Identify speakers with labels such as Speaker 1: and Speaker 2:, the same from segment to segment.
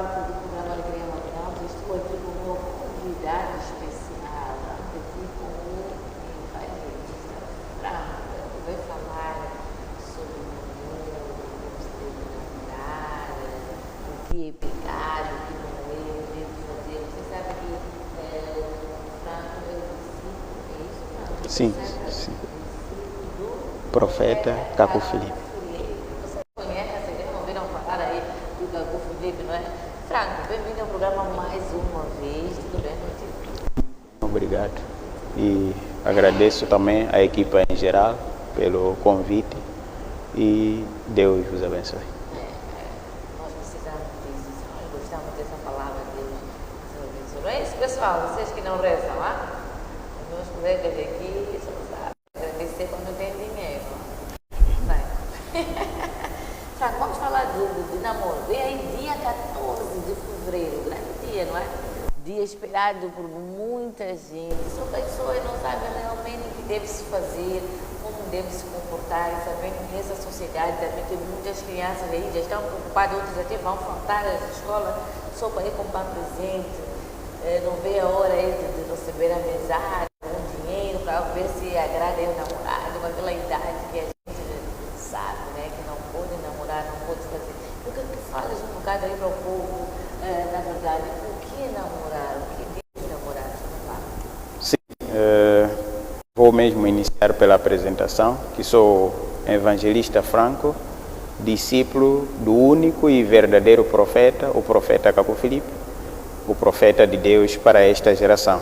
Speaker 1: parte do programa Alegria Matinal, estou aqui com o meu convidado especial, aqui com o evangelista Franco, que vai falar sobre o mundo, como se deve namorar, o que é pecado, o que não é, o que deve fazer. Você sabe que o Franco é o discípulo, é isso, Franco?
Speaker 2: Sim, sim. Profeta Caco Filipe.
Speaker 1: Não é? Franco, bem-vindo ao programa mais uma vez, tudo bem contigo?
Speaker 2: Obrigado. E agradeço também à equipa em geral pelo convite e Deus vos abençoe.
Speaker 1: Nós precisamos disso, nós gostamos dessa palavra, Deus nos abençoe. Não é isso, pessoal? Vocês que não rezam, os meus colegas aqui, você não sabe, agradecer quando tem dinheiro. Vai. Franco, vamos falar de namoro. Vem aí dia 14 de fevereiro, grande dia, não é? Dia esperado por muita gente. Só pessoas não sabem realmente o que deve se fazer, como deve se comportar, e sabendo que nessa sociedade também tem muitas crianças aí, já estão preocupadas, outros até vão faltar às escolas só para ir comprar presente, não vê a hora aí de receber a mesada, um dinheiro para ver se agrada o namorado, com aquela idade que a gente sabe, né, que não pode namorar, não pode fazer. Eu quero que fales um bocado aí para o povo, na verdade, o que é namorar, o que deve namorar,
Speaker 2: Sim, vou mesmo iniciar pela apresentação, que sou evangelista Franco, discípulo do único e verdadeiro profeta, o profeta Caco Filipe, o profeta de Deus para esta geração.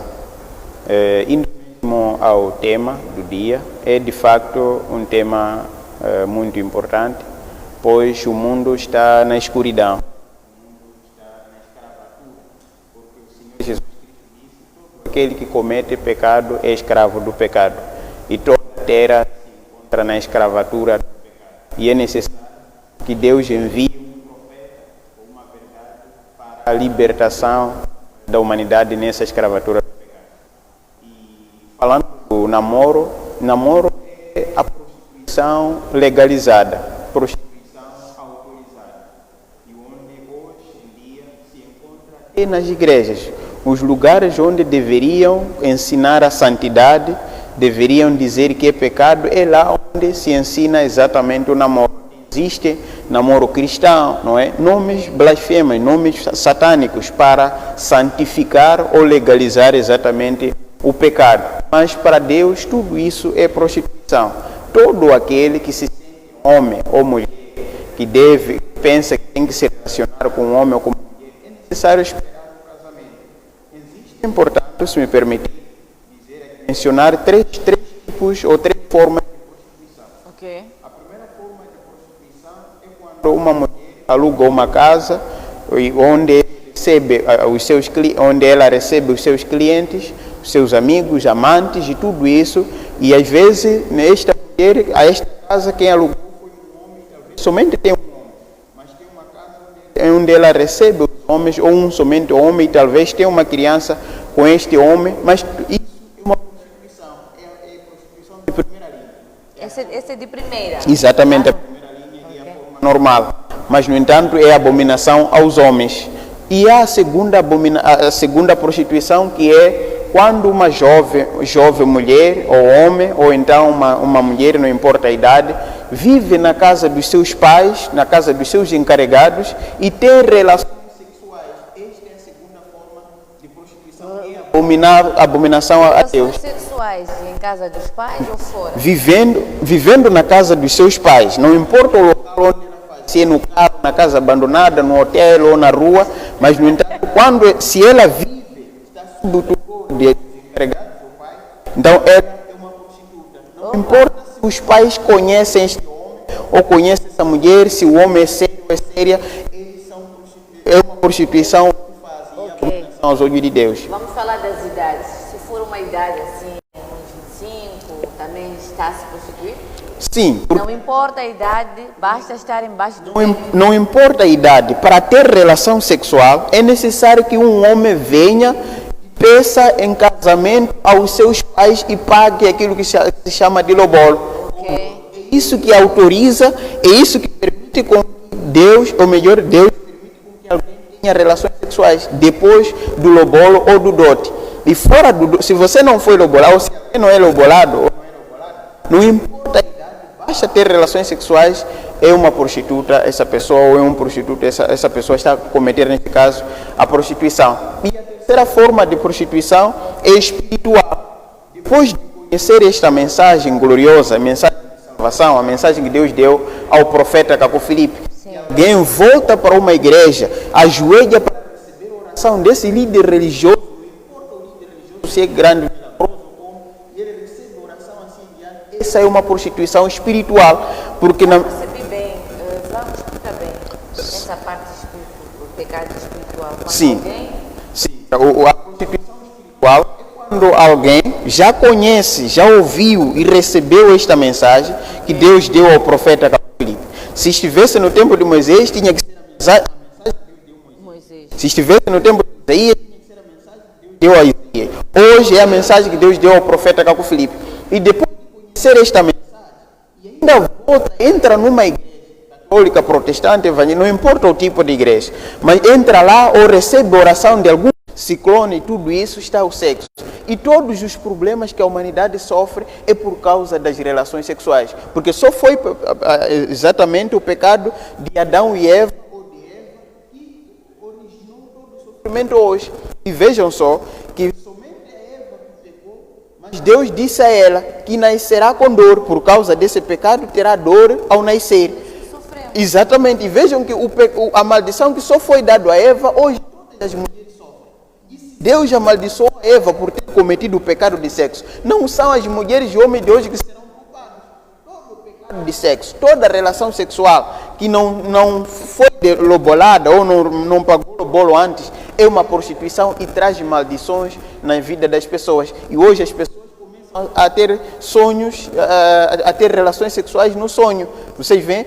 Speaker 2: Indo mesmo ao tema do dia, é de facto um tema muito importante, pois o mundo está na escuridão. O mundo está na escravatura, porque o Senhor Jesus Cristo disse: todo aquele que comete pecado é escravo do pecado, e toda a terra se encontra na escravatura do pecado. E é necessário que Deus envie um profeta ou uma verdade para a libertação da humanidade nessa escravatura do pecado. E falando do namoro é a prostituição legalizada, prostituição autorizada, e onde hoje em dia se encontra até nas igrejas, os lugares onde deveriam ensinar a santidade, deveriam dizer que é pecado, é lá onde se ensina exatamente o namoro. Existe namoro cristão, não é? Nomes blasfemos, nomes satânicos para santificar ou legalizar exatamente o pecado. Mas para Deus tudo isso é prostituição. Todo aquele que se sente homem ou mulher, que pensa que tem que se relacionar com um homem ou com uma mulher, é necessário esperar o casamento. Existem, portanto, se me permitir dizer, mencionar três tipos ou três formas de prostituição.
Speaker 1: Ok.
Speaker 2: A primeira forma de prostituição é quando uma mulher aluga uma casa onde ela recebe os seus clientes, os seus amigos, amantes e tudo isso, e às vezes a esta casa quem alugou foi um homem, talvez somente tem um homem, mas tem uma casa onde ela recebe os homens, ou somente homem, e talvez tenha uma criança com este homem, mas isso é uma prostituição, é prostituição de primeira linha.
Speaker 1: Esse é de primeira?
Speaker 2: Exatamente, a primeira linha é a forma normal, mas no entanto é abominação aos homens. E há a segunda prostituição, que é quando uma jovem mulher ou homem, ou então uma mulher, não importa a idade, vive na casa dos seus pais, na casa dos seus encarregados e tem relações sexuais. Esta é a segunda forma de prostituição, é abominação a Deus.
Speaker 1: Relações sexuais em casa dos pais ou fora?
Speaker 2: Vivendo na casa dos seus pais, não importa o local onde ela faz, se é no carro, na casa abandonada, no hotel ou na rua, mas no entanto, se ela vive, está sob o tutor de encarregado do pai, então ela é uma prostituta. Não importa se os pais conhecem este homem ou conhecem essa mulher, se o homem é sério ou é séria, é uma prostituição que faz abominação aos olhos de Deus.
Speaker 1: Vamos falar das idades. Se for uma idade assim, uns 25, também está se prostituir?
Speaker 2: Sim.
Speaker 1: Não importa a idade, basta estar embaixo do...
Speaker 2: Não importa a idade, para ter relação sexual é necessário que um homem venha, peça em casamento aos seus pais e pague aquilo que se chama de lobolo.
Speaker 1: Okay.
Speaker 2: É isso que autoriza, é isso que permite com que Deus, ou melhor, Deus permite com que alguém tinha relações sexuais depois do lobolo ou do dote. E fora do se você não foi lobolado, ou se você não é lobolado, não importa a idade, basta ter relações sexuais, é uma prostituta essa pessoa, ou é um prostituto, essa pessoa está a cometer, nesse caso, a prostituição. E a terceira forma de prostituição é espiritual. Depois de conhecer esta mensagem gloriosa, a mensagem de salvação, a mensagem que Deus deu ao profeta Caco Filipe, alguém volta para uma igreja, ajoelha para receber a oração desse líder religioso, não importa o líder religioso se é grande, milagroso, como, e ele recebe a oração assim diante. Essa é uma prostituição espiritual, porque
Speaker 1: não percebi bem, vamos explicar bem essa parte do pecado espiritual. Quando
Speaker 2: sim,
Speaker 1: alguém...
Speaker 2: sim, a prostituição espiritual é quando alguém já conhece, já ouviu e recebeu esta mensagem que Deus deu ao profeta Caco Filipe. Se estivesse no tempo de Moisés, tinha que ser a mensagem que Deus deu a Moisés. Se estivesse no tempo de Isaías, tinha que ser a mensagem que Deus deu a Isaías. Hoje é a mensagem que Deus deu ao profeta Caco Filipe. E depois de conhecer esta mensagem, e ainda volta, entra numa igreja católica, protestante, evangélica, não importa o tipo de igreja, mas entra lá ou recebe a oração de algum ciclone e tudo isso, está o sexo. E todos os problemas que a humanidade sofre é por causa das relações sexuais. Porque só foi exatamente o pecado de Adão e Eva, ou de Eva, que originou todo o sofrimento hoje. E vejam só, que somente a Eva que pecou, mas Deus disse a ela que nascerá com dor. Por causa desse pecado, terá dor ao nascer.
Speaker 1: Sofreu.
Speaker 2: Exatamente. E vejam que a maldição que só foi dada a Eva, hoje todas as mulheres sofrem. Deus amaldiçoou a Eva por ter cometido o pecado de sexo. Não são as mulheres e homens de hoje que serão culpados. Todo o pecado de sexo, toda relação sexual que não foi lobolada ou não pagou lobolo antes, é uma prostituição e traz maldições na vida das pessoas. E hoje as pessoas começam a ter sonhos, a ter relações sexuais no sonho. Vocês veem?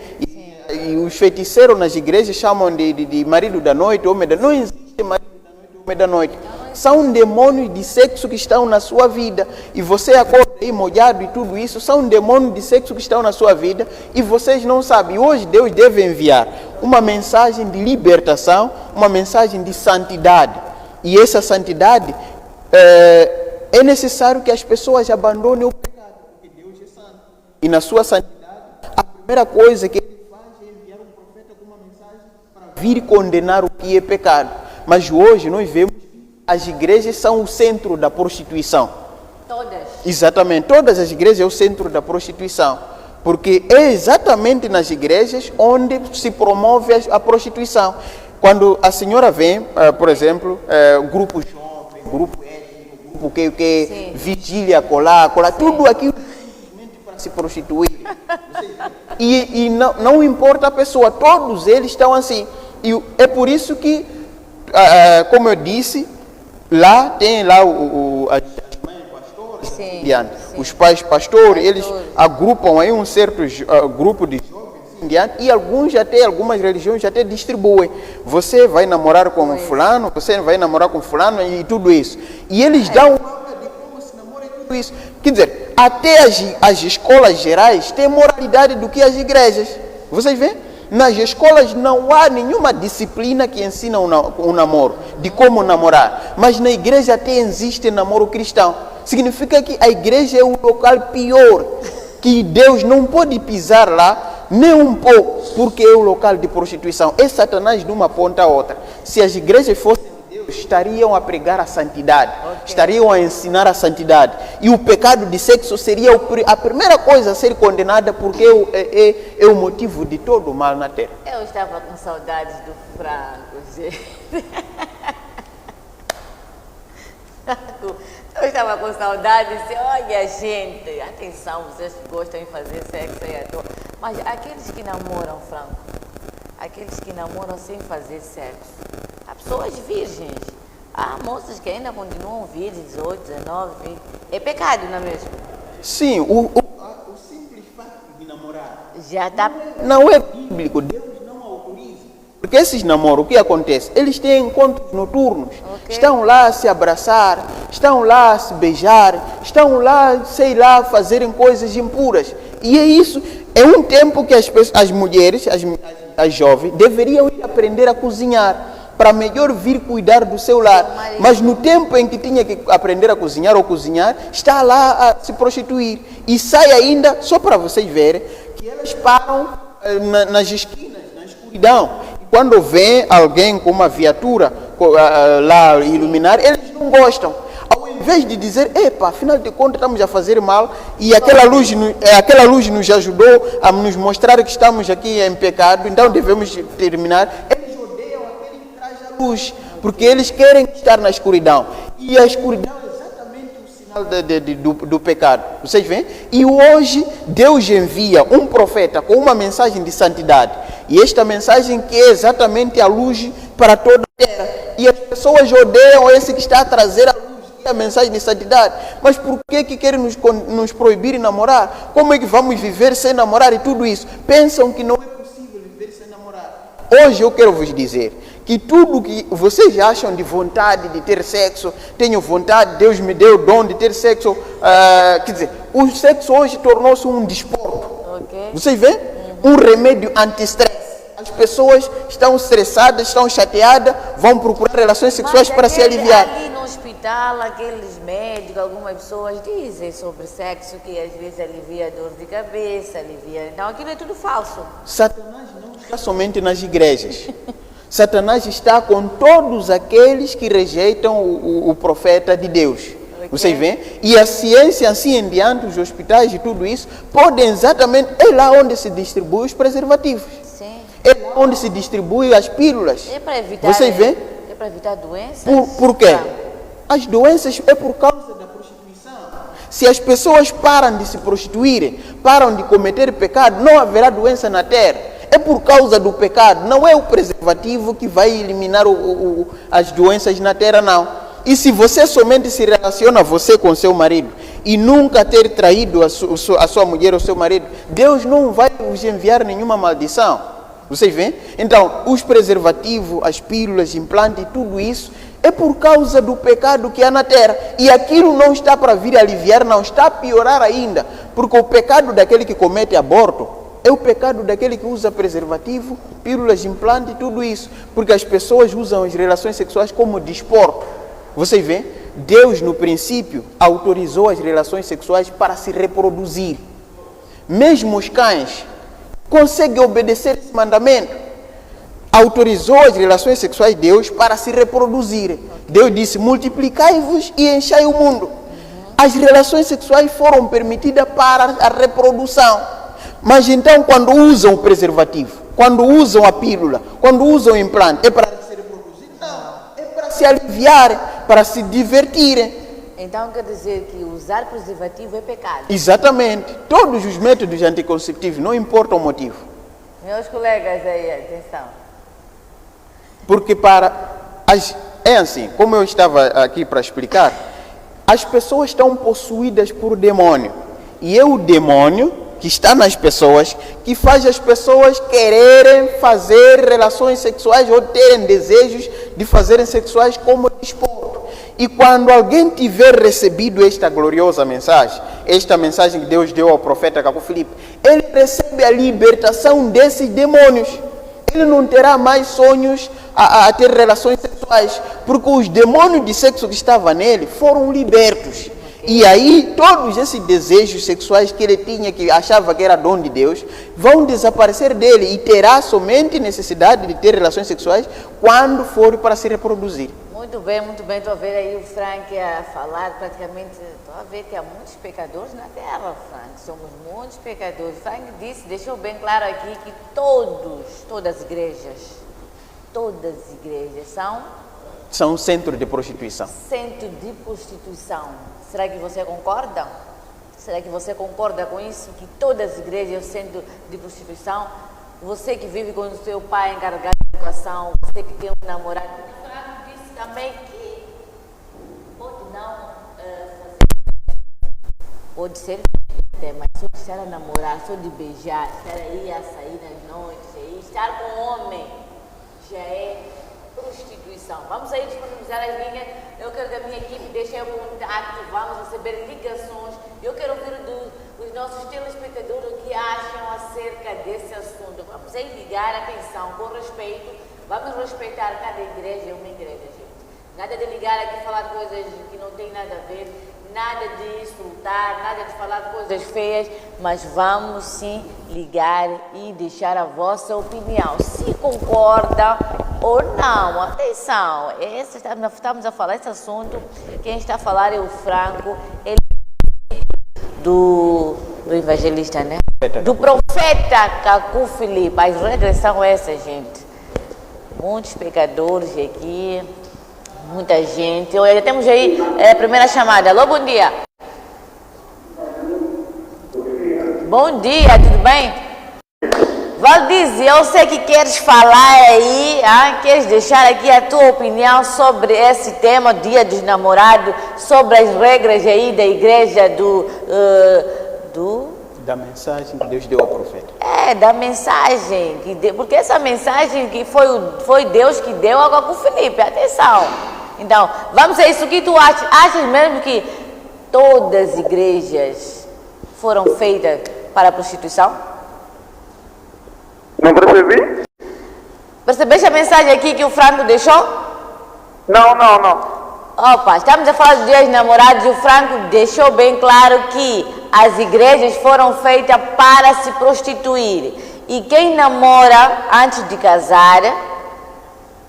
Speaker 2: E os feiticeiros nas igrejas chamam de marido da noite, homem da noite. Não existe marido da noite, homem da noite. São demônios de sexo que estão na sua vida. E você acorda aí molhado e tudo isso. São demônios de sexo que estão na sua vida. E vocês não sabem. Hoje Deus deve enviar uma mensagem de libertação. Uma mensagem de santidade. E essa santidade é necessário que as pessoas abandonem o pecado. Porque Deus é santo. E na sua santidade, a primeira coisa que Ele faz é enviar um profeta com uma mensagem para vir condenar o que é pecado. Mas hoje nós vemos as igrejas são o centro da prostituição.
Speaker 1: Todas.
Speaker 2: Exatamente, todas as igrejas é o centro da prostituição. Porque é exatamente nas igrejas onde se promove a prostituição. Quando a senhora vem, por exemplo, grupo jovem, grupo étnico, grupo que vigília, colar, tudo aquilo simplesmente para se prostituir. E não importa a pessoa, todos eles estão assim. E é por isso que, como eu disse, lá tem lá as mães pastoras, os pais pastores, eles agrupam aí um certo grupo de jovens, e algumas religiões até distribuem. Você vai namorar com fulano, você vai namorar com fulano e tudo isso. E eles dão aula de como se namora e tudo isso. Quer dizer, até as escolas gerais têm moralidade do que as igrejas. Vocês veem? Nas escolas não há nenhuma disciplina que ensina o namoro, de como namorar. Mas na igreja até existe namoro cristão. Significa que a igreja é o local pior, que Deus não pode pisar lá, nem um pouco, porque é o local de prostituição. É Satanás de uma ponta a outra. Se as igrejas fossem de Deus, estariam a pregar a santidade, estariam a ensinar a santidade. E o pecado de sexo seria a primeira coisa a ser condenada, porque é o motivo de todo o mal na terra.
Speaker 1: Eu estava com saudades do Franco, gente. Eu estava com saudades, olha gente, atenção, vocês que gostam de fazer sexo aí à toa. Mas aqueles que namoram, Franco, aqueles que namoram sem fazer sexo, há pessoas virgens, há moças que ainda continuam virgens, 18, 19, 20, é pecado, não é mesmo?
Speaker 2: Sim, o simples fato de namorar
Speaker 1: já tá...
Speaker 2: não é bíblico, Deus não autoriza. Porque esses namoros, o que acontece? Eles têm encontros noturnos, estão lá a se abraçar, estão lá a se beijar, estão lá, sei lá, fazerem coisas impuras. E é isso, é um tempo que as mulheres, as jovens, deveriam ir aprender a cozinhar. para melhor vir cuidar do seu lar. Mas no tempo em que tinha que aprender a cozinhar ou cozinhar, está lá a se prostituir. E sai ainda, só para vocês verem, que elas param nas esquinas, na escuridão. E quando vem alguém com uma viatura lá iluminar, eles não gostam. Ao invés de dizer, epa, afinal de contas estamos a fazer mal, e aquela luz nos ajudou a nos mostrar que estamos aqui em pecado, então devemos terminar. Eles odeiam aquele que traz a luz, porque eles querem estar na escuridão. E a escuridão é exatamente o sinal do pecado. Vocês veem? E hoje Deus envia um profeta com uma mensagem de santidade. E esta mensagem que é exatamente a luz para toda a terra. E as pessoas odeiam esse que está a trazer a luz, que é a mensagem de santidade. Mas por que querem nos proibir de namorar? Como é que vamos viver sem namorar e tudo isso? Pensam que não é possível viver sem namorar. Hoje eu quero vos dizer que tudo que vocês acham de vontade de ter sexo, tenho vontade, Deus me deu o dom de ter sexo, quer dizer, o sexo hoje tornou-se um desporto.
Speaker 1: Okay.
Speaker 2: Vocês veem? Um remédio anti-estresse. As pessoas estão estressadas, estão chateadas, vão procurar relações sexuais para se aliviar.
Speaker 1: Ali no hospital, aqueles médicos, algumas pessoas dizem sobre sexo que às vezes alivia a dor de cabeça, alivia... Então aquilo é tudo falso.
Speaker 2: Satanás não está somente nas igrejas. Satanás está com todos aqueles que rejeitam o profeta de Deus. Okay. Vocês veem? E a ciência, assim em diante, os hospitais e tudo isso, podem exatamente... É lá onde se distribui os preservativos.
Speaker 1: Sim.
Speaker 2: É lá onde se distribui as pílulas.
Speaker 1: É para evitar...
Speaker 2: Vocês veem?
Speaker 1: É para evitar doenças?
Speaker 2: Por quê? As doenças é por causa da prostituição. Se as pessoas param de se prostituírem, param de cometer pecado, não haverá doença na terra. É por causa do pecado, não é o preservativo que vai eliminar as doenças na terra, não. E se você somente se relaciona você com seu marido e nunca ter traído a sua mulher ou seu marido, Deus não vai vos enviar nenhuma maldição. Vocês veem? Então, os preservativos, as pílulas, implantes, tudo isso é por causa do pecado que há na terra. E aquilo não está para vir aliviar, não está a piorar ainda. Porque o pecado daquele que comete aborto é o pecado daquele que usa preservativo, pílulas, implante, tudo isso. Porque as pessoas usam as relações sexuais como desporto. Vocês veem? Deus, no princípio, autorizou as relações sexuais para se reproduzir. Mesmo os cães conseguem obedecer esse mandamento. Autorizou as relações sexuais de Deus para se reproduzirem. Deus disse, multiplicai-vos e enchei o mundo. As relações sexuais foram permitidas para a reprodução. Mas então, quando usam o preservativo, quando usam a pílula, quando usam o implante, é para se reproduzir? Não, é para se aliviarem, para se divertirem.
Speaker 1: Então quer dizer que usar preservativo é pecado?
Speaker 2: Exatamente. Todos os métodos anticonceptivos, não importa o motivo.
Speaker 1: Meus colegas aí, atenção.
Speaker 2: Porque é assim, como eu estava aqui para explicar, as pessoas estão possuídas por demônio. E é o demônio que está nas pessoas que faz as pessoas quererem fazer relações sexuais ou terem desejos de fazerem sexuais como desporto. E quando alguém tiver recebido esta gloriosa mensagem, esta mensagem que Deus deu ao profeta Caco Filipe, ele recebe a libertação desses demônios. Ele não terá mais sonhos a ter relações sexuais, porque os demônios de sexo que estavam nele foram libertos. E aí todos esses desejos sexuais que ele tinha, que achava que era dom de Deus, vão desaparecer dele e terá somente necessidade de ter relações sexuais quando for para se reproduzir.
Speaker 1: Muito bem, muito bem. Estou a ver aí o Frank a falar praticamente, estou a ver que há muitos pecadores na terra, Frank. Somos muitos pecadores. Frank disse, deixou bem claro aqui que todas as igrejas são
Speaker 2: centro de prostituição.
Speaker 1: Centro de prostituição. Será que você concorda? Será que você concorda com isso? Que todas as igrejas são centro de prostituição? Você que vive com o seu pai encarregado de educação, você que tem um namorado. O Frank disse também que pode não fazer. Pode ser até, mas só de estar a namorar, só de beijar, estar aí a sair nas noites, estar com o homem, já é prostituição. Vamos aí disponibilizar as linhas. Eu quero que a minha equipe deixe o contato, vamos receber ligações. Eu quero ouvir dos nossos telespectadores o que acham acerca desse assunto. Vamos aí ligar, atenção, com respeito. Vamos respeitar cada igreja, é uma igreja, gente. Nada de ligar aqui e falar coisas que não tem nada a ver, nada de insultar, nada de falar coisas feias, mas vamos sim ligar e deixar a vossa opinião, se concorda ou não. Atenção, estamos a falar esse assunto, quem está a falar é o Franco, ele do evangelista, né? Do profeta Cacu Filipe. As regras são essas, gente. Muitos pecadores aqui, muita gente. Olha, temos aí a primeira chamada. Alô, bom dia. Bom dia, tudo bem? Valdize, eu sei que queres falar aí, queres deixar aqui a tua opinião sobre esse tema, Dia dos Namorados, sobre as regras aí da igreja
Speaker 2: da mensagem que Deus deu ao profeta.
Speaker 1: Da mensagem, porque essa mensagem que foi Deus que deu agora com o Filipe, atenção. Então, vamos a isso, o que tu achas? Achas mesmo que todas as igrejas foram feitas para a prostituição?
Speaker 3: Não percebi?
Speaker 1: Percebeste a mensagem aqui que o Franco deixou?
Speaker 3: Não.
Speaker 1: Opa, estamos a falar dos dias namorados e o Franco deixou bem claro que as igrejas foram feitas para se prostituir. E quem namora antes de casar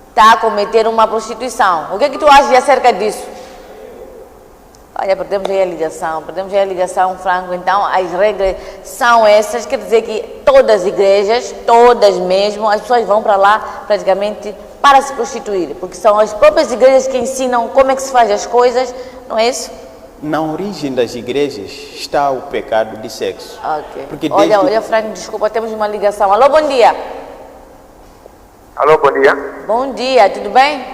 Speaker 1: está a cometer uma prostituição. O que é que tu achas acerca disso? Olha, perdemos aí a ligação, Franco. Então, as regras são essas, quer dizer que todas as igrejas, todas mesmo, as pessoas vão para lá praticamente para se prostituir, porque são as próprias igrejas que ensinam como é que se faz as coisas, não é isso?
Speaker 2: Na origem das igrejas está o pecado de sexo.
Speaker 1: Ok.
Speaker 2: Porque
Speaker 1: Olha, Franco, desculpa, temos uma ligação. Alô, bom dia.
Speaker 3: Alô, bom dia.
Speaker 1: Bom dia, tudo bem?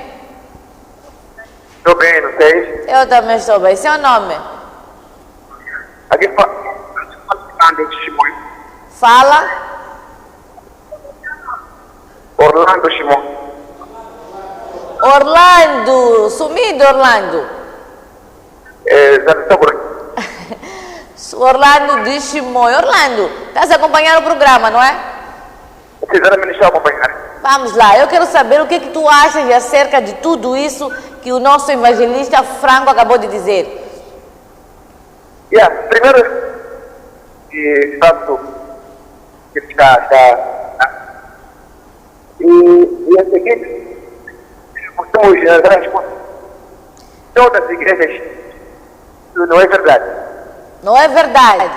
Speaker 3: Estou bem, não sei.
Speaker 1: Eu também estou bem. Seu nome?
Speaker 3: Aqui Orlando Simões.
Speaker 1: Fala.
Speaker 3: Orlando Simões.
Speaker 1: Orlando, sumido Orlando.
Speaker 3: Já está por aqui.
Speaker 1: Orlando de Chimoio. Orlando, estás a acompanhar o programa, não é?
Speaker 3: Sinceramente, estou a acompanhar.
Speaker 1: Vamos lá, eu quero saber o que é que tu achas acerca de tudo isso que o nosso evangelista Franco acabou de dizer.
Speaker 3: Primeiro, que fato que está e a seguinte, somos todas as igrejas, não é verdade.
Speaker 1: Não é verdade.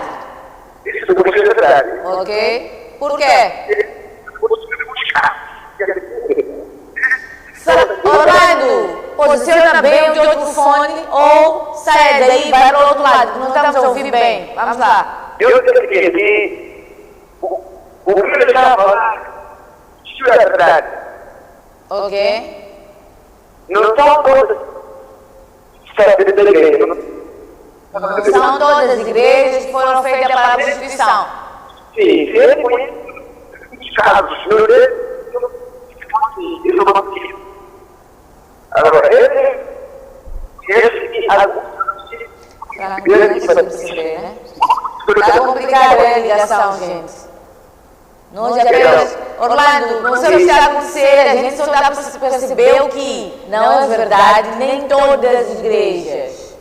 Speaker 3: Isso não é verdade.
Speaker 1: Ok. Por quê? Orlando, posiciona bem o teu telefone ou sai daí e vai para o outro lado, que não estamos a ouvir bem. Vamos lá.
Speaker 3: Eu entendi o que ele está falando, isso é verdade.
Speaker 1: Ok.
Speaker 3: Não são todas as igrejas.
Speaker 1: São todas as igrejas que foram feitas para a prostituição.
Speaker 3: Sim, eu conheço muitos casos, meu Deus, isso não é. Agora,
Speaker 1: Está complicado a ligação, gente. Nós apenas, Orlando, não sei o que está a acontecer, a gente só dá para perceber o que não é verdade, nem todas as igrejas.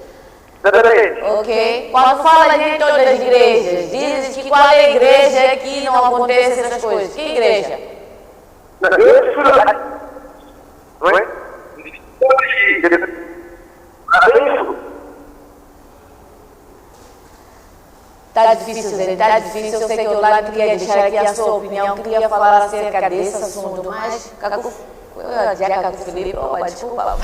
Speaker 1: Ok? Quando fala nem todas as igrejas, dizes que qual é a igreja que não acontece essas coisas? Que igreja?
Speaker 3: Não é?
Speaker 1: Está difícil, Zé, está difícil. Eu sei que o Orlando queria deixar aqui a sua opinião, queria falar acerca desse assunto, mas Cacu Filipe, desculpa,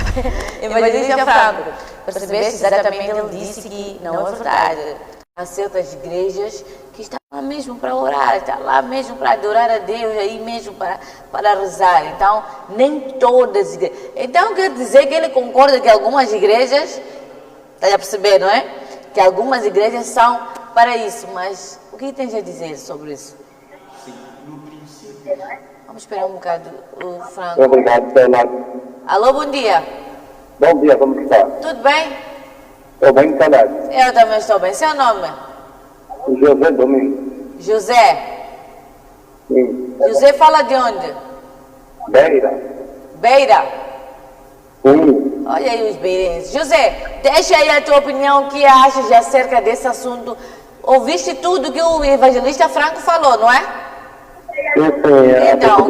Speaker 1: evangelista Franco, percebeste exatamente, ele disse que não é verdade. Há certas igrejas que estão lá mesmo para orar, estão lá mesmo para adorar a Deus, aí mesmo para rezar. Então, nem todas as igrejas. Então, quer dizer que ele concorda que algumas igrejas, está a perceber, não é? Que algumas igrejas são para isso, mas o que tens a dizer sobre isso?
Speaker 2: Sim, no princípio.
Speaker 1: Vamos esperar um bocado, o Franco.
Speaker 3: Obrigado, Fernando.
Speaker 1: Alô, bom dia.
Speaker 3: Bom dia, como está?
Speaker 1: Tudo bem?
Speaker 3: Estou bem, Fernando.
Speaker 1: Eu também estou bem. Seu nome?
Speaker 3: José Domingos.
Speaker 1: José.
Speaker 3: Sim.
Speaker 1: José fala de onde?
Speaker 3: Beira.
Speaker 1: Beira.
Speaker 3: Sim.
Speaker 1: Olha aí os beirenses. José, deixa aí a tua opinião, o que achas acerca desse assunto. Ouviste tudo que o evangelista Franco falou, não é?
Speaker 3: Sim,
Speaker 1: Então,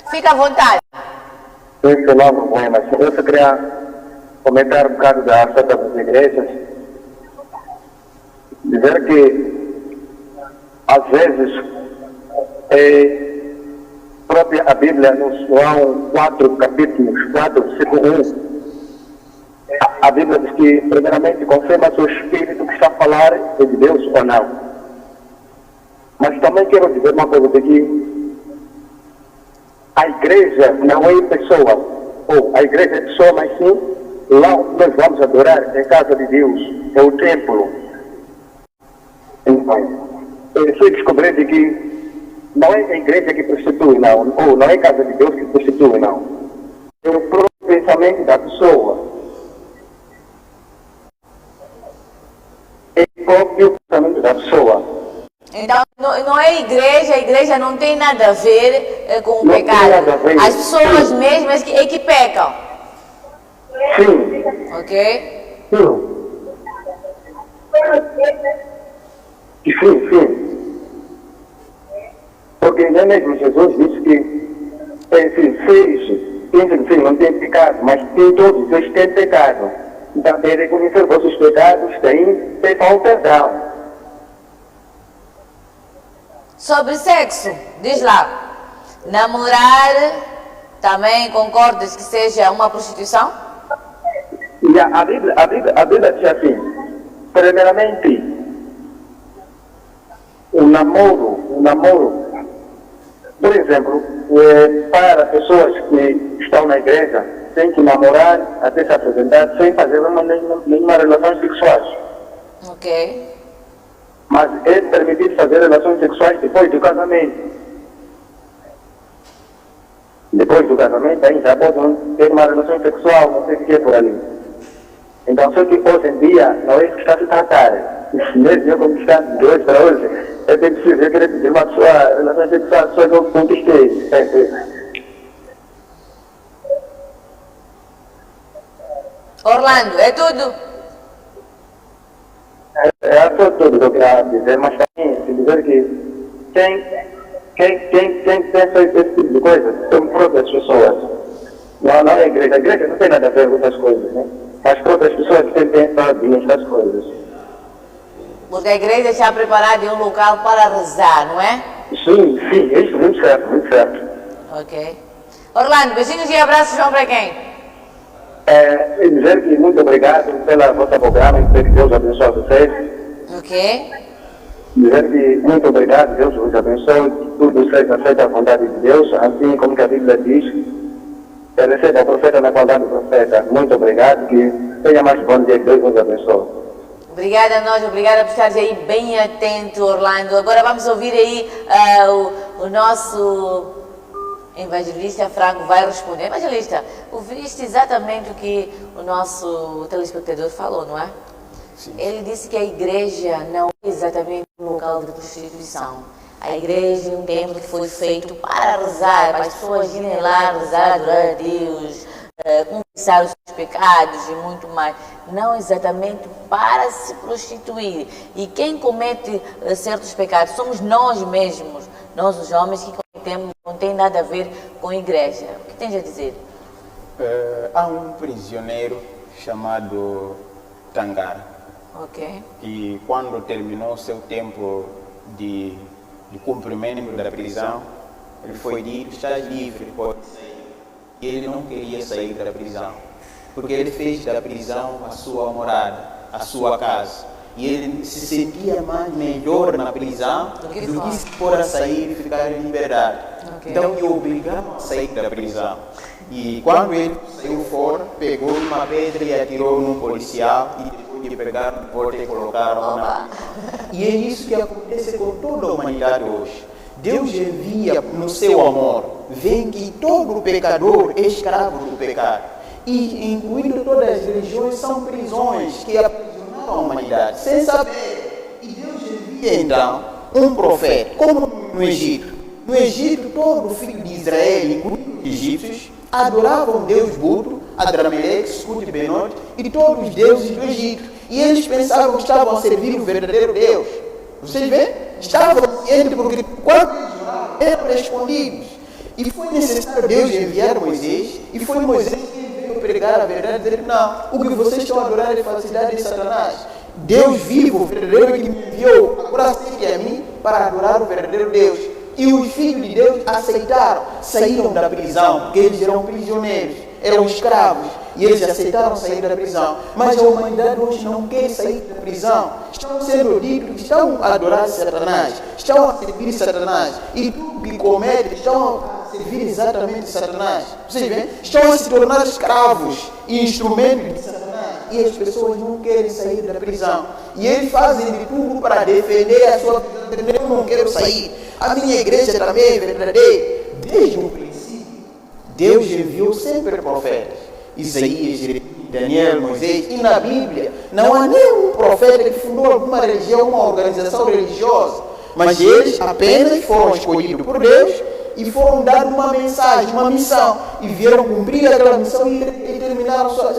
Speaker 1: fica à vontade.
Speaker 3: sim, não há problema. Eu só queria comentar um bocado da ação das igrejas. Dizer que, às vezes, própria a Bíblia, no João 4, capítulos 4, versículo 1, a Bíblia diz que, primeiramente, confirma se o Espírito que está a falar é de Deus ou não. Mas também quero dizer uma coisa, de que a igreja não é pessoa, ou a igreja é pessoa, mas sim, lá onde nós vamos adorar, é a casa de Deus, é o templo. Então, eu fui descobrir de que não é a igreja que prostitui, não, ou não é a casa de Deus que prostitui, não. É o próprio pensamento da pessoa. É o próprio pensamento da pessoa.
Speaker 1: Então, não é a igreja não tem nada a ver com o
Speaker 3: Não tem
Speaker 1: pecado.
Speaker 3: nada a ver.
Speaker 1: As pessoas mesmas que pecam.
Speaker 3: Sim.
Speaker 1: Ok?
Speaker 3: Sim. Porque nem mesmo Jesus disse que esses seres não têm pecado, mas tem todos, eles têm pecado. Então, tem reconhecer vossos pecados, peçam o perdão.
Speaker 1: Sobre sexo, diz lá. Namorar, também concordas que seja uma prostituição?
Speaker 3: E a Bíblia diz assim, primeiramente, o namoro, por exemplo, para pessoas que estão na igreja, tem que namorar até se apresentar sem fazer nenhuma relações sexuais.
Speaker 1: Ok.
Speaker 3: Mas é permitido fazer relações sexuais depois do casamento. Depois do casamento, aí já podem ter uma relação sexual, não sei o que é por ali. Então, só que hoje em dia, não é isso que está a se tratar. Mesmo eu conquistando de hoje para hoje, é bem preciso, eu queria dizer uma sua relação sexual, só que eu conquistei.
Speaker 1: Orlando, é tudo?
Speaker 3: É só tudo que eu queria dizer, mas também se dizer que quem pensa esse tipo de coisa são próprias pessoas. Não é a igreja não tem nada a ver com essas coisas, né? As próprias pessoas têm pensado nessas coisas.
Speaker 1: Porque a igreja está preparada em um local para rezar, não é?
Speaker 3: Sim, isso, muito certo.
Speaker 1: Ok. Orlando, beijinhos e abraços vão para quem?
Speaker 3: Dizer que muito obrigado pela vossa programa, que Deus abençoe vocês.
Speaker 1: Ok.
Speaker 3: Dizer que muito obrigado, Deus vos abençoe, que tudo seja feito à vontade de Deus, assim como que a Bíblia diz, receba o profeta na qualidade do profeta. Muito obrigado, que tenha mais bom dia, que Deus vos abençoe.
Speaker 1: Obrigada a nós, obrigada por estares aí bem atento, Orlando. Agora vamos ouvir aí o nosso evangelista Franco vai responder. Evangelista, ouviste exatamente o que o nosso telespectador falou, não é?
Speaker 2: Sim.
Speaker 1: Ele disse que a igreja não é exatamente um local de prostituição. A igreja é um templo que foi feito para rezar, para as pessoas irem lá rezar, adorar a Deus, confessar os seus pecados e muito mais. Não exatamente para se prostituir. E quem comete certos pecados somos nós mesmos, nós os homens que cometemos, não tem nada a ver com a igreja. O que tens a dizer?
Speaker 2: Há um prisioneiro chamado Tangara.
Speaker 1: Ok.
Speaker 2: E quando terminou seu tempo de cumprimento da prisão, ele foi dito: estás livre, pode sair. E ele não queria sair da prisão, porque ele fez da prisão a sua morada, a sua casa. E ele se sentia mais melhor na prisão do que se for a sair e ficar em liberdade. Okay. Então, ele obrigava a sair da prisão. E quando ele saiu fora, pegou uma pedra e atirou num policial, e depois de pegar no porta e colocaram na... E é isso que acontece com toda a humanidade hoje. Deus envia no seu amor, vem que todo pecador é escravo do pecado. E incluindo todas as religiões, são prisões que aprisionaram a humanidade, sem saber. E Deus envia então um profeta, como no Egito.
Speaker 4: No Egito, todo filho de Israel, incluindo os egípcios, adoravam Deus Buto, Adrameleque, Scut e Benote e todos os deuses do Egito. E eles pensavam que estavam a servir o verdadeiro Deus. Vocês veem? Estavam cientes porque quando eram respondidos. E foi necessário Deus enviar Moisés, e foi Moisés que veio pregar a verdade, dizer, não, o que vocês estão a adorar é falsidade de Satanás. Deus vivo, o verdadeiro que me enviou, agora segue a mim para adorar o verdadeiro Deus. E os filhos de Deus aceitaram, saíram da prisão, porque eles eram prisioneiros, eram escravos, e eles aceitaram sair da prisão. Mas a humanidade hoje não quer sair da prisão. Estão sendo ditos que estão a adorar Satanás, estão a servir Satanás, e tudo que cometem estão a servir exatamente Satanás. Vocês veem? Estão a se tornar escravos e instrumentos de Satanás. E as pessoas não querem sair da prisão. E eles fazem de tudo para defender a sua prisão. Eu não quero sair. A minha igreja também é verdadeira. Desde o princípio, Deus enviou sempre profetas. Isaías, Daniel, Moisés. E na Bíblia, não há nenhum profeta que fundou alguma religião, uma organização religiosa. Mas eles apenas foram escolhidos por Deus e foram dar uma mensagem, uma missão. E vieram cumprir aquela missão e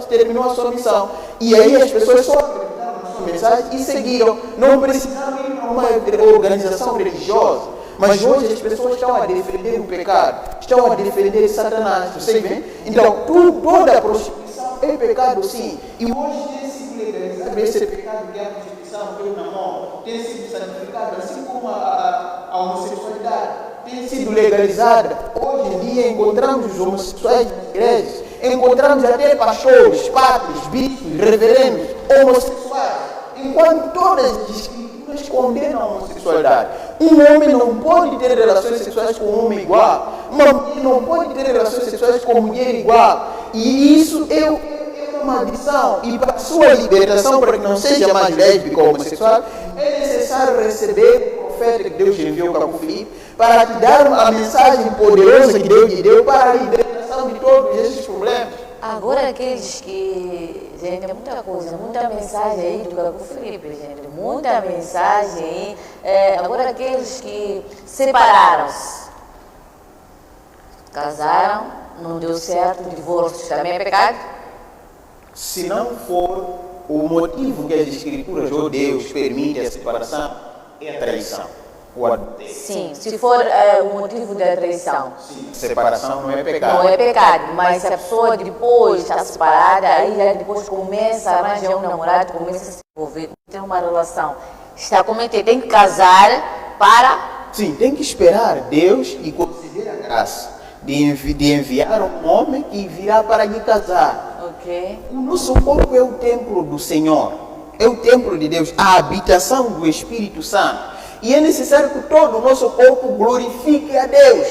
Speaker 4: terminou a sua missão. E aí as pessoas só acreditaram na sua mensagem e seguiram. Não precisavam ir para uma organização religiosa. Mas hoje as pessoas estão a defender o pecado, estão a defender Satanás, vocês veem? Então, toda a prostituição é pecado, sim. E hoje tem sido legalizado esse pecado que é a prostituição, que é o namoro, tem sido santificado, assim como a homossexualidade tem sido legalizada. Hoje em dia encontramos os homossexuais nas igrejas, encontramos até pastores, padres, bispos, reverendos, homossexuais, enquanto todas as escrituras condenam a homossexualidade. Um homem não pode ter relações sexuais com um homem igual. Uma mulher não pode ter relações sexuais com uma mulher igual. E isso é uma maldição. E para a sua libertação, para que não seja mais lésbico ou homossexual, é necessário receber o profeta que Deus enviou para o Filipe, para te dar a mensagem poderosa que Deus lhe deu para a libertação de todos esses problemas.
Speaker 1: Agora aqueles que, gente, é muita coisa, muita mensagem aí do Caco Filipe, gente, muita mensagem aí. Agora aqueles que separaram-se, casaram, não deu certo, divórcio também é pecado?
Speaker 4: Se não for o motivo que as escrituras ou Deus permite a separação, é a traição. O adultério.
Speaker 1: Sim, se for o motivo da traição.
Speaker 4: Sim, separação não é pecado.
Speaker 1: Não é pecado, mas se a pessoa depois está separada, aí já depois começa a arranjar um namorado, começa a se envolver, tem uma relação. Está cometendo, tem que casar para...
Speaker 4: Sim, tem que esperar Deus e conceder a graça de enviar um homem que virá para lhe casar.
Speaker 1: Ok.
Speaker 4: O nosso corpo é o templo do Senhor, é o templo de Deus, a habitação do Espírito Santo. E é necessário que todo o nosso corpo glorifique a Deus.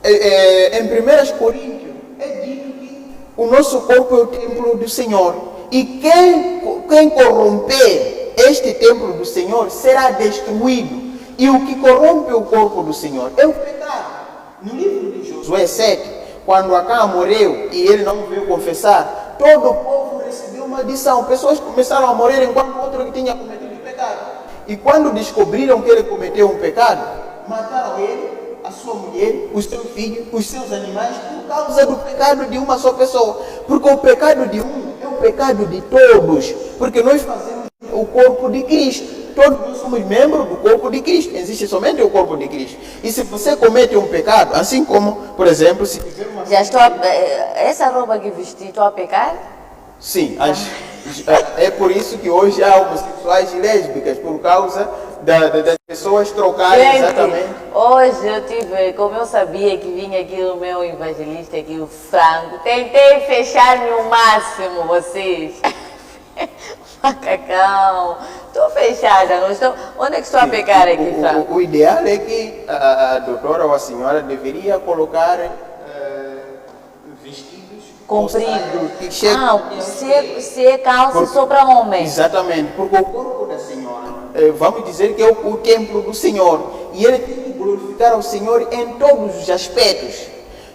Speaker 4: Em 1 Coríntios é dito que o nosso corpo é o templo do Senhor. E quem corromper este templo do Senhor será destruído. E o que corrompe o corpo do Senhor é o pecado. No livro de Josué 7, quando Acã morreu e ele não veio confessar, todo o povo recebeu maldição. Pessoas começaram a morrer enquanto o outro que tinha cometido pecado. E quando descobriram que ele cometeu um pecado, mataram ele, a sua mulher, os seus filhos, os seus animais, por causa do pecado de uma só pessoa. Porque o pecado de um é o pecado de todos. Porque nós fazemos o corpo de Cristo. Todos nós somos membros do corpo de Cristo. Existe somente o corpo de Cristo. E se você comete um pecado, assim como, por exemplo, se tiver uma...
Speaker 1: Já estou essa roupa que vesti, estou a pecar?
Speaker 4: Sim, é por isso que hoje há homossexuais e lésbicas, por causa das pessoas trocarem exatamente.
Speaker 1: Hoje eu tive, como eu sabia que vinha aqui o meu evangelista, aqui o Franco, tentei fechar-me o máximo, vocês. Macacão, estou fechada, não estou. Onde é que estou a pecar aqui, Franco?
Speaker 4: O ideal é que a doutora ou a senhora deveria colocar vestidos
Speaker 1: comprido. Se é calça só para homem.
Speaker 4: Exatamente, porque o corpo da senhora, vamos dizer que é o templo do Senhor. E ele tem que glorificar ao Senhor em todos os aspectos.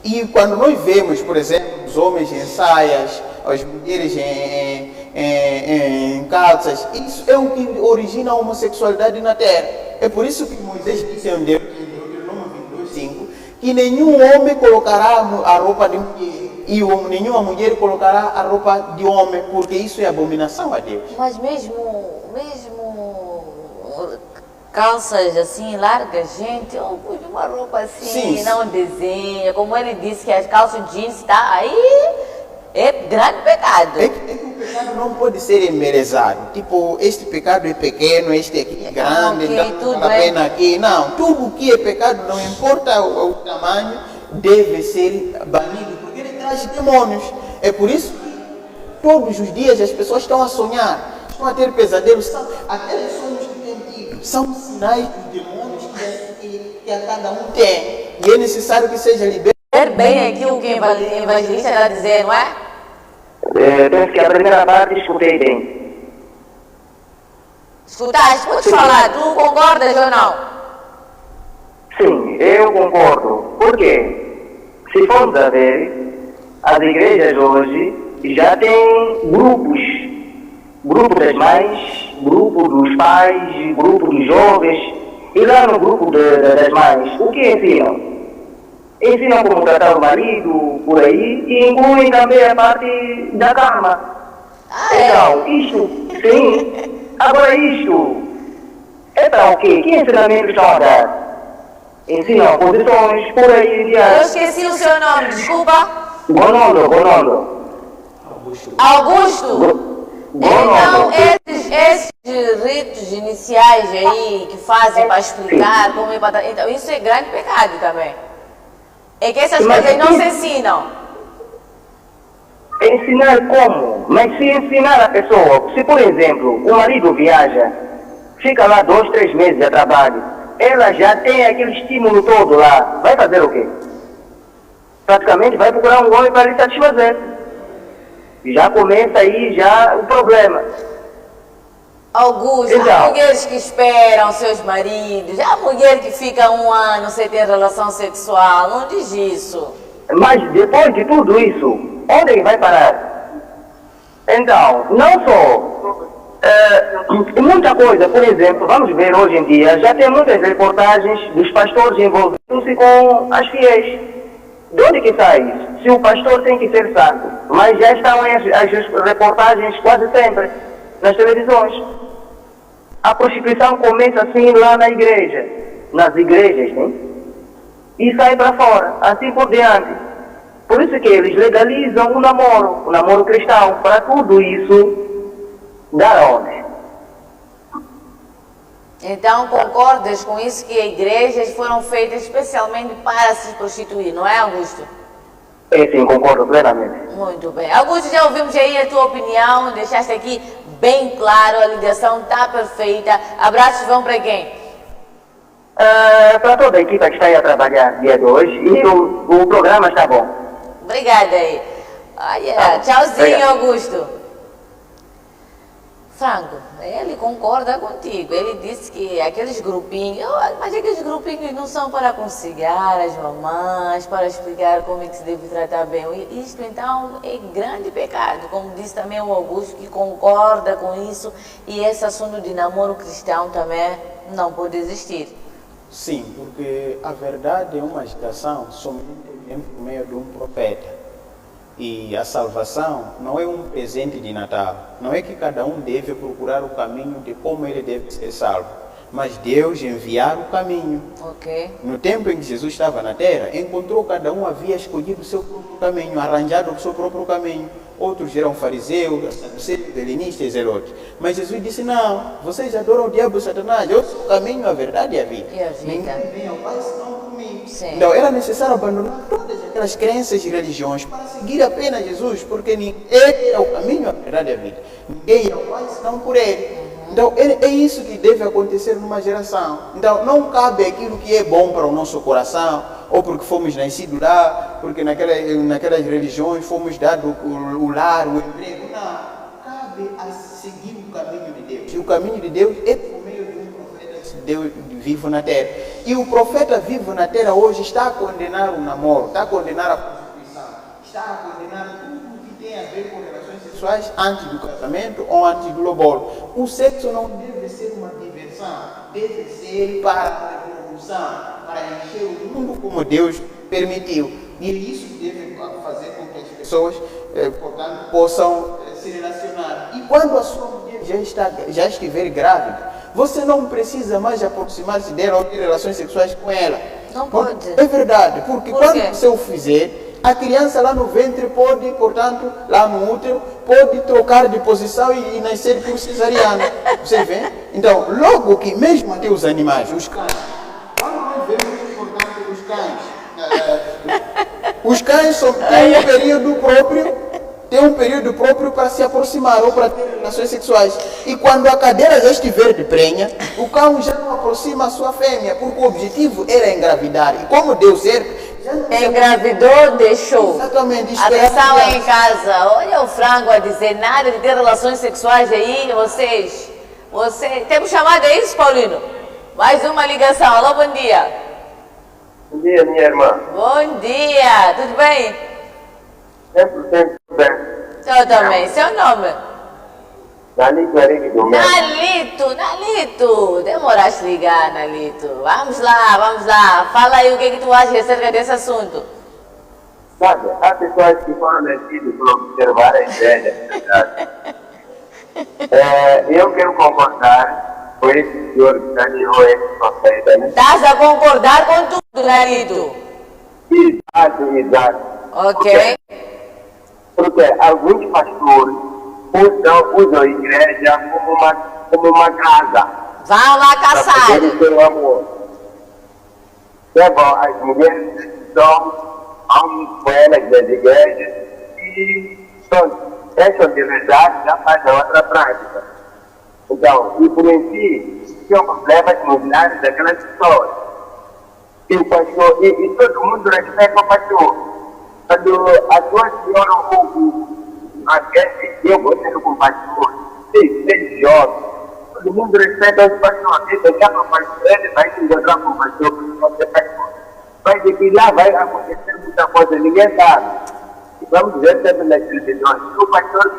Speaker 4: E quando nós vemos, por exemplo, os homens em saias, as mulheres em calças, isso é o que origina a homossexualidade na terra. É por isso que Moisés disse em Deuteronômio que nenhum homem colocará a roupa de mulher e nenhuma mulher colocará a roupa de homem, porque isso é abominação a Deus.
Speaker 1: Mas mesmo calças assim, largas, gente, eu pus uma roupa assim,
Speaker 4: Sim,
Speaker 1: não desenha, como ele disse que as calças jeans tá aí, é grande pecado.
Speaker 4: É que o pecado não pode ser embelezado. Tipo, este pecado é pequeno, este aqui é grande,
Speaker 1: ok,
Speaker 4: então
Speaker 1: tudo
Speaker 4: vale a
Speaker 1: é-
Speaker 4: pena aqui. Não, tudo que é pecado, não importa o tamanho, deve ser banido, porque ele traz demônios. É por isso que todos os dias as pessoas estão a sonhar, estão a ter pesadelos, aqueles sonhos que têm tido são sinais dos demônios que a cada um tem. E é necessário que seja liberto.
Speaker 1: Ver bem aquilo que o evangelista está dizendo, não é?
Speaker 3: Penso que a primeira parte escutei bem.
Speaker 1: Escutaste, podes falar, tu concordas ou não?
Speaker 3: Sim, eu concordo. Por quê? Se formos a ver, as igrejas hoje já têm grupos. Grupo das mães, grupo dos pais, grupo dos jovens. E lá no grupo das mães, o que ensinam? Ensinam como tratar o marido, por aí, e incluem também a parte da cama. Então, isto, sim. Agora isto, é para o quê? Que ensinamentos estão a dar? Ensinam posições, por aí em
Speaker 1: Eu
Speaker 3: diante.
Speaker 1: esqueci o seu nome, desculpa.
Speaker 3: Gonondo.
Speaker 1: Augusto. Então,
Speaker 3: Gonondo.
Speaker 1: esses ritos iniciais aí que fazem para explicar como é para... Então, isso é grande pecado também. É que essas
Speaker 3: Mas
Speaker 1: coisas não
Speaker 3: isso-
Speaker 1: se ensinam.
Speaker 3: Ensinar como? Mas se ensinar a pessoa, se por exemplo, o marido viaja, fica lá 2, 3 meses a trabalho, ela já tem aquele estímulo todo lá, vai fazer o quê? Praticamente vai procurar um homem para lhe satisfazer. Já começa aí já o problema.
Speaker 1: Augusto, há
Speaker 3: Então.
Speaker 1: mulheres que esperam seus maridos, há mulher que fica 1 ano sem ter relação sexual, não diz isso.
Speaker 3: Mas depois de tudo isso, onde ele vai parar? Então, não só muita coisa, por exemplo, vamos ver hoje em dia, já tem muitas reportagens dos pastores envolvidos-se com as fiéis. De onde que sai isso? Se o pastor tem que ser santo, mas já estão as reportagens quase sempre nas televisões. A prostituição começa assim lá na igreja, nas igrejas, né? E sai para fora, assim por diante. Por isso que eles legalizam o namoro cristão, para tudo isso dar onde?
Speaker 1: Então concordas com isso que igrejas foram feitas especialmente para se prostituir, não é, Augusto?
Speaker 3: Sim, concordo plenamente.
Speaker 1: Muito bem. Augusto, já ouvimos aí a tua opinião, deixaste aqui bem claro, a ligação está perfeita. Abraços vão para quem?
Speaker 3: Para toda a equipa que está aí a trabalhar dia de hoje, e o programa está bom.
Speaker 1: Obrigada aí. Olha,
Speaker 3: Tá.
Speaker 1: tchauzinho,
Speaker 3: Obrigado.
Speaker 1: Augusto. Franco, ele concorda contigo. Ele disse que aqueles grupinhos, mas aqueles grupinhos não são para aconselhar as mamães, para explicar como é que se deve tratar bem. Isto então é grande pecado, como disse também o Augusto, que concorda com isso. E esse assunto de namoro cristão também não pode existir.
Speaker 2: Sim, porque a verdade é uma agitação somente vem por meio de um profeta. E a salvação não é um presente de Natal. Não é que cada um deve procurar o caminho de como ele deve ser salvo. Mas Deus enviar o caminho.
Speaker 1: Ok?
Speaker 2: No tempo em que Jesus estava na terra, encontrou cada um havia escolhido o seu próprio caminho, arranjado o seu próprio caminho. Outros eram fariseus, saduceus, helenistas e zelotes. Mas Jesus disse, não, vocês adoram o diabo e Satanás. Eu sou o caminho, a verdade e a vida.
Speaker 1: E a vida.
Speaker 2: Ninguém vem ao Pai senão por mim.
Speaker 1: Sim.
Speaker 2: Então era necessário abandonar todas aquelas crenças e religiões para seguir apenas Jesus, porque ele é o caminho, a verdade e a vida. Ninguém ia ao Pai senão por ele. Então é isso que deve acontecer numa geração. Então não cabe aquilo que é bom para o nosso coração, ou porque fomos nascidos lá, porque naquelas religiões fomos dados o lar, o emprego. Não, cabe a seguir o caminho de Deus. E o caminho de Deus é por meio de um profeta Deus vivo na terra. E o profeta vivo na terra hoje está a condenar o namoro, está a condenar a prostituição, está a condenar tudo que tem a ver com relações sexuais antes do casamento ou antes do lobolo. O sexo não deve ser uma diversão, deve ser para a reprodução,
Speaker 4: para encher o mundo como Deus permitiu. E isso deve fazer com que as pessoas, portanto, possam se relacionar. E quando a sua mulher já estiver grávida, você não precisa mais aproximar-se dela ou ter relações sexuais com ela.
Speaker 1: Não pode.
Speaker 4: É verdade, porque
Speaker 1: Por
Speaker 4: quando
Speaker 1: quê?
Speaker 4: você o fizer, a criança lá no ventre pode, portanto, lá no útero, pode trocar de posição e nascer por cesariana. Você vê? Então, logo que mesmo até os animais, os cães, quando nós vemos, portanto, os cães têm um período próprio para se aproximar ou para ter relações sexuais. E quando a cadeira já estiver de prenha, o cão já não aproxima a sua fêmea, porque o objetivo era engravidar. E como deu certo,
Speaker 1: Engravidou, deixou.
Speaker 4: exatamente.
Speaker 1: Atenção aí em casa, olha o Franco a dizer nada de ter relações sexuais aí, vocês. Temos chamado é isso, Paulino? Mais uma ligação, alô, bom dia.
Speaker 3: Bom dia, minha irmã.
Speaker 1: Bom dia, tudo bem?
Speaker 3: 100% bem.
Speaker 1: Eu também, seu nome?
Speaker 3: Nalito Henrique do Melo.
Speaker 1: Nalito, demoraste a ligar, Nalito. Vamos lá, fala aí o que tu acha acerca desse assunto.
Speaker 3: Sabe, há pessoas que foram nascidas para observar a igreja, verdade? Eu quero concordar com esse senhor que saneou esse profeta.
Speaker 1: Estás a concordar com tudo, Nalito?
Speaker 3: Exato.
Speaker 1: Ok.
Speaker 3: Porque alguns pastores usam a igreja como uma casa.
Speaker 1: Vão lá
Speaker 3: Para
Speaker 1: caçar.
Speaker 3: poder ter o amor. Levam as mulheres vão com elas nas igrejas e deixam de rezar, já fazem outra prática. Então, influencia tem problemas nos lares daquelas pessoas. E o pastor, e todo mundo respeita o pastor. Quando a sua senhora eu gostei com o pastor, seis jovens, todo mundo respeita o pastor, ele deixar para o pastor, ele vai se encontrar com o pastor, porque você vai dizer que lá vai acontecer muita coisa, ninguém sabe. E vamos ver sempre nas televisões, o pastor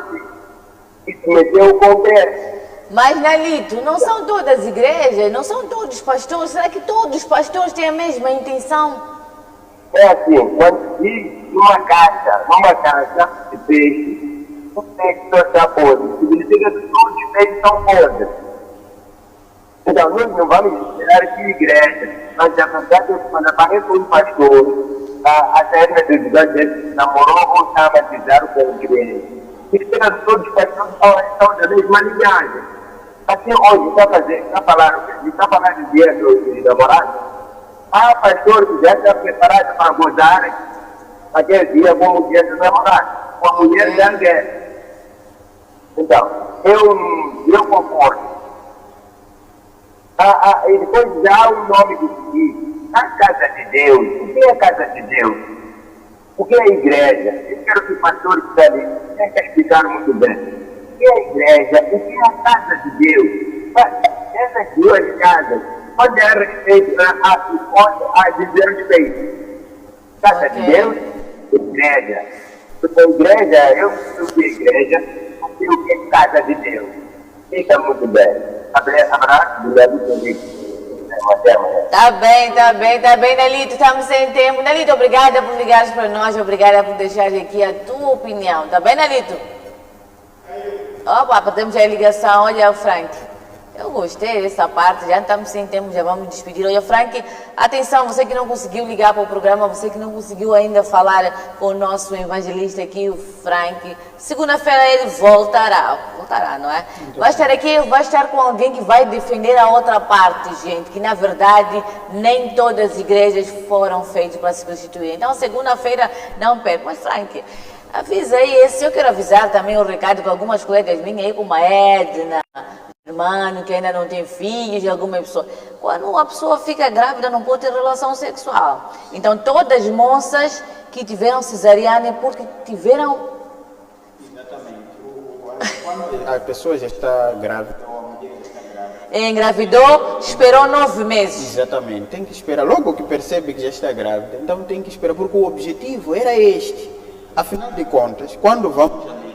Speaker 3: que se meteu com o pé.
Speaker 1: Mas, Nalito, não são todas as igrejas, não são todos pastores. Será que todos os pastores têm a mesma intenção?
Speaker 3: É assim, quando diz numa caixa de peixe, o peixe só está podre. Significa que todos os peixes são podres. Então, nós não vamos esperar que a igreja, mas a verdade é que quando aparece um pastor, a terra de Deus namorou ou está a batizar com a igreja. Significa que todos os pastores estão da mesma linhagem. Assim, hoje, está falando de dia dos namorados. Há pastores que já estão preparados para gozar aquele dia como o dia dos namorados, com a mulher de alguém. Então, eu concordo. E depois já há um nome de seguir. A casa de Deus. O que é a casa de Deus? O que é a igreja? Eu quero que o pastor que está ali tenha explicar muito bem. O que é a igreja? O que é a casa de Deus? Essas duas casas, onde é respeito a dizer respeito? Casa de Deus, igreja. Porque a igreja, eu sei o que é igreja, eu sei o que é casa de Deus. Fica muito bem. Abraço, obrigado, Henrique.
Speaker 1: Tá bem, Nalito, estamos sem tempo. Nalito, obrigada por ligares para nós, obrigada por deixar aqui a tua opinião. Tá bem, Nalito? Opa, temos a ligação, olha, Frank. Eu gostei dessa parte, já estamos sem tempo, já vamos despedir. Olha, Frank, atenção, você que não conseguiu ligar para o programa, você que não conseguiu ainda falar com o nosso evangelista aqui, o Frank, segunda-feira ele voltará, não é? Vai estar aqui, vai estar com alguém que vai defender a outra parte, gente, que na verdade nem todas as igrejas foram feitas para se prostituir. Então, segunda-feira não perca. Mas, Frank, avisa aí, eu quero avisar também o recado para algumas colegas minhas aí, como a Edna, irmão que ainda não tem filhos, de alguma pessoa. Quando uma pessoa fica grávida, não pode ter relação sexual. Então, todas as moças que tiveram cesariana é porque tiveram...
Speaker 4: Exatamente. Quando a pessoa já está grávida, ou a mulher já está grávida...
Speaker 1: Engravidou, esperou 9 meses.
Speaker 4: Exatamente. Tem que esperar. Logo que percebe que já está grávida, então tem que esperar, porque o objetivo era este. Afinal de contas, quando vamos à mesa,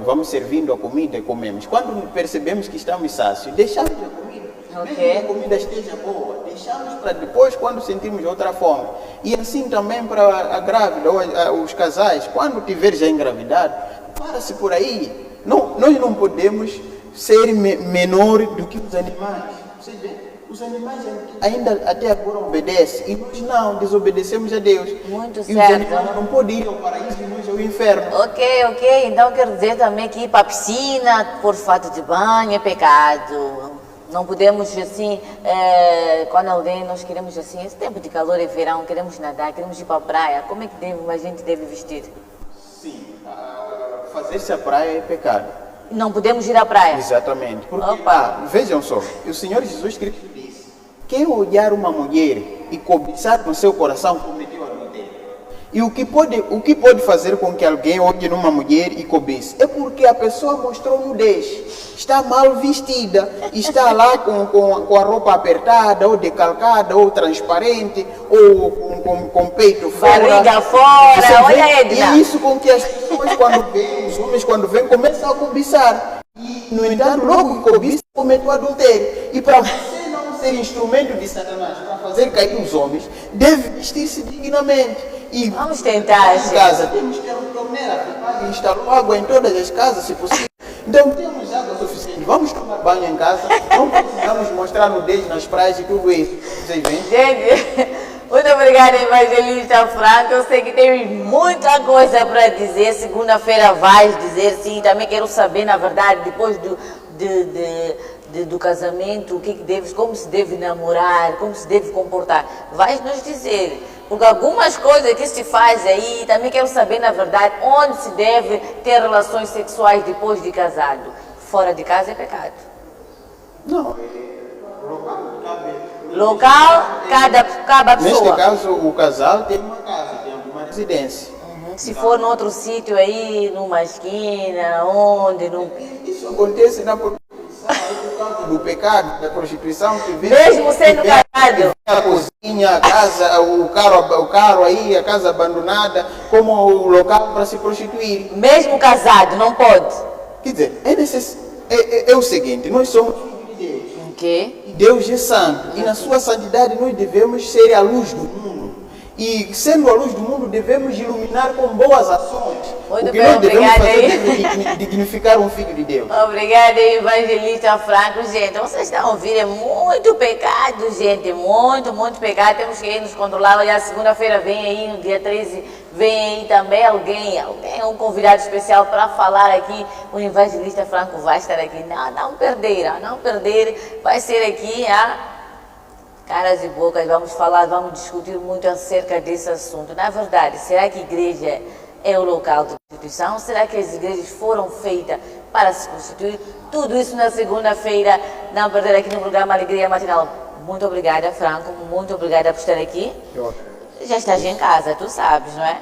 Speaker 4: vamos servindo a comida e comemos. Quando percebemos que estamos sácios, deixamos a comida.
Speaker 1: Ok.
Speaker 4: Mesmo que a comida esteja boa, deixamos para depois quando sentirmos outra fome. E assim também para a grávida ou os casais, quando tiver já engravidado, para-se por aí. Não, nós não podemos ser menor do que os animais. Vocês veem? Os animais ainda até agora obedecem e nós não, desobedecemos a Deus.
Speaker 1: Muito
Speaker 4: e
Speaker 1: certo.
Speaker 4: os animais não podem ir ao paraíso e nós ao inferno.
Speaker 1: Ok. Então quero dizer também que ir para a piscina por falta de banho é pecado. Não podemos assim, quando alguém, nós queremos assim, esse tempo de calor é verão, queremos nadar, queremos ir para a praia, como é que a gente deve vestir?
Speaker 4: Sim, fazer-se à praia é pecado.
Speaker 1: Não podemos ir à praia?
Speaker 4: Exatamente. Porque,
Speaker 1: Opa.
Speaker 4: Vejam só, o Senhor Jesus Cristo disse, quem olhar uma mulher e cobiçar no seu coração cometeu adultério. E o que pode fazer com que alguém olhe numa mulher e cobice? É porque a pessoa mostrou nudez, está mal vestida, está lá com a roupa apertada, ou decalcada, ou transparente, ou com peito fora.
Speaker 1: Barriga fora, olha Edna.
Speaker 4: E é isso com que as pessoas quando veem, os homens quando veem, começam a cobiçar. E, no entanto, logo que cobiça, cometeu adultério. E para você não ser instrumento de Satanás para fazer cair os homens, deve vestir-se dignamente. E
Speaker 1: vamos tentar,
Speaker 4: em casa temos que ter uma torneira que instalou água em todas as casas, se possível. Então temos água suficiente. Vamos tomar banho em casa, não precisamos mostrar nudez nas praias e tudo isso. Vocês veem?
Speaker 1: Gente, muito obrigada, Evangelista Franco. Eu sei que tem muita coisa para dizer. Segunda-feira vai dizer sim. Também quero saber, na verdade, depois do casamento, como se deve namorar, como se deve comportar. Vai nos dizer. Porque algumas coisas que se faz aí, também quero saber, na verdade, onde se deve ter relações sexuais depois de casado. Fora de casa é pecado.
Speaker 4: Não.
Speaker 1: Local, cada pessoa.
Speaker 4: Neste caso, o casal tem uma casa, tem uma residência.
Speaker 1: Se for em outro sítio aí, numa esquina, onde...
Speaker 4: Isso acontece na do pecado, da prostituição que vem.
Speaker 1: Mesmo sendo casado.
Speaker 4: A cozinha, a casa, o carro aí, a casa abandonada, como o local para se prostituir.
Speaker 1: Mesmo casado, não pode.
Speaker 4: Quer dizer, é o seguinte, nós somos filhos de Deus.
Speaker 1: O quê?
Speaker 4: E Deus é santo. E na sua santidade nós devemos ser a luz do mundo. E sendo a luz do mundo, devemos iluminar com boas ações.
Speaker 1: Muito
Speaker 4: Porque
Speaker 1: bem,
Speaker 4: nós devemos
Speaker 1: obrigada
Speaker 4: fazer
Speaker 1: aí.
Speaker 4: dignificar um filho de Deus.
Speaker 1: Obrigada, Evangelista Franco. Gente, vocês estão ouvindo, é muito pecado, gente. Muito pecado. Temos que ir nos controlar. Olha, segunda-feira vem aí, no dia 13, vem aí também alguém, um convidado especial para falar aqui. O Evangelista Franco vai estar aqui. Não perder. Vai ser aqui, caras e bocas, vamos falar, vamos discutir muito acerca desse assunto. Na verdade, será que a igreja é o local de prostituição? Será que as igrejas foram feitas para se prostituir? Tudo isso na segunda-feira, não perder aqui no programa Alegria Matinal. Muito obrigada, Franco, muito obrigada por estar aqui. Já estás em casa, tu sabes, não é?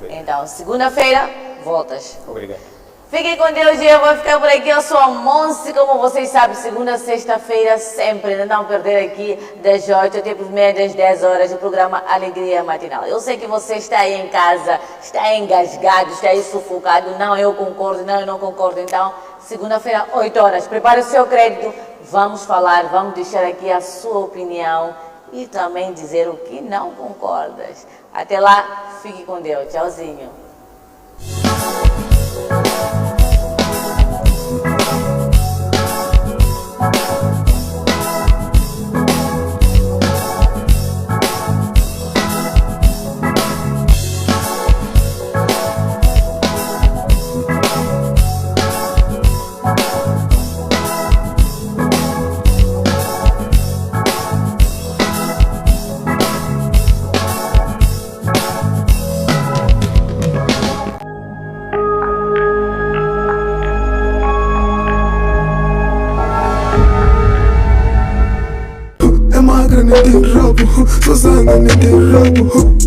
Speaker 1: Então, segunda-feira, voltas.
Speaker 2: Obrigado.
Speaker 1: Fiquem com Deus e eu vou ficar por aqui. Eu sou a Monse, como vocês sabem, segunda a sexta-feira, sempre. Não perder aqui das 8 até por meia das 10 horas, o programa Alegria Matinal. Eu sei que você está aí em casa, está engasgado, está aí sufocado. Não, eu concordo, não, eu não concordo. Então, segunda-feira, 8 horas, prepare o seu crédito. Vamos falar, vamos deixar aqui a sua opinião e também dizer o que não concordas. Até lá, fique com Deus. Tchauzinho.
Speaker 5: Magra nem tem rabo, só sangue nem tem rabo.